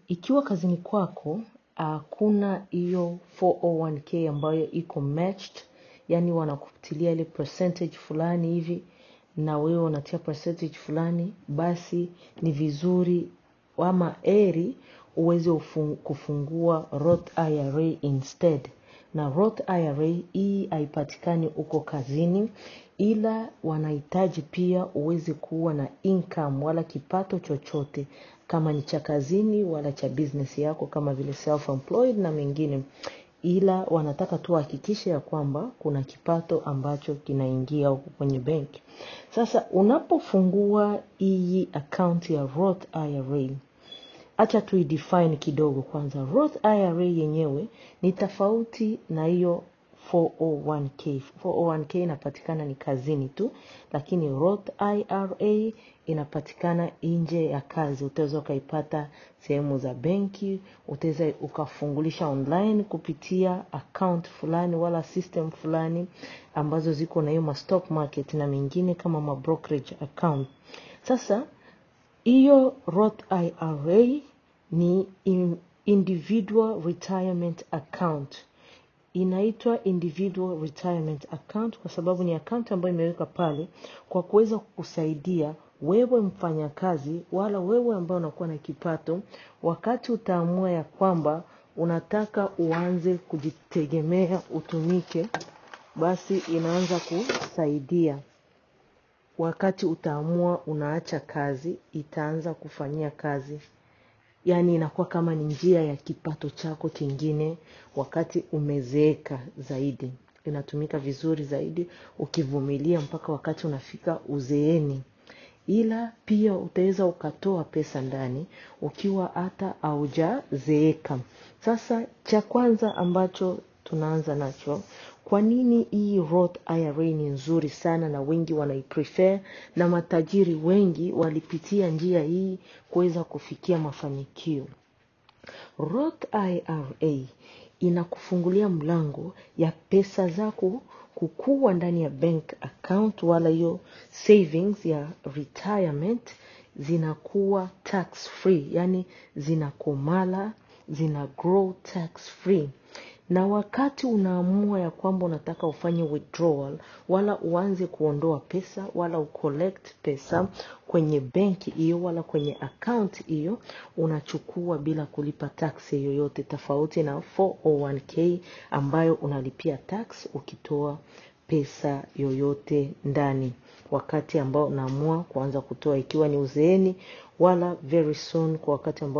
ikiwa kazini kwako kuna hiyo 401k ambayo iko matched, yani wanakutilia ile percentage fulani hivi na wewe unatia percentage fulani, basi ni vizuri ama heri uweze kufungua Roth IRA instead. Na Roth IRA hii haipatikani uko kazini, ila wanahitaji pia uweze kuwa na income wala kipato chochote, kama ni cha kazini wala cha business yako kama vile self-employed na mengine, ila wanataka tu hakikisha ya kwamba kuna kipato ambacho kinaingia huko kwenye benki. Sasa unapofungua hii account ya Roth IRA, acha tu define kidogo kwanza. Roth IRA yenyewe ni tofauti na hiyo 401k. 401k inapatikana ni kazini tu, lakini Roth IRA inapatikana nje ya kazi. Utaweza ukaipata sehemu za benki, utaweza ukafungulisha online kupitia account fulani wala system fulani ambazo ziko na hiyo stock market na mengine kama brokerage account. Sasa hiyo Roth IRA ni individual retirement account. Inaitwa individual retirement account kwa sababu ni account ambayo imeweka pale kwa kuweza kukusaidia wewe mfanyakazi wala wewe ambao unakuwa na kipato, wakati utaamua ya kwamba unataka uanze kujitegemea utumike, basi inaanza kusaidia. Wakati utaamua unaacha kazi, itaanza kufanyia kazi. Yani inakuwa kama ni njia ya kipato chako kingine wakati umezeeka zaidi. Inatumika vizuri zaidi ukivumilia mpaka wakati unafika uzeeni. Ila pia utaweza ukatoa pesa ndani ukiwa hata haujazeeka. Sasa cha kwanza ambacho tunaanza nacho, kwa nini hii Roth IRA ni nzuri sana na wengi wanaiprefer na matajiri wengi walipitia njia hii kuweza kufikia mafanikio. Roth IRA inakufungulia mlango ya pesa zako kukua ndani ya bank account wala hiyo savings ya retirement zinakuwa tax free, yani zinakomala, zina grow tax free. Na wakati unaamua ya kwamba unataka ufanye withdrawal wala uanze kuondoa pesa wala ucollect pesa kwenye benki hiyo wala kwenye account hiyo, unachukua bila kulipa tax yoyote, tofauti na 401k ambayo unalipia tax ukitoa pesa yoyote ndani wakati ambao unaamua kuanza kutoa, ikiwa ni uzeeni wala very soon kwa wakati ambao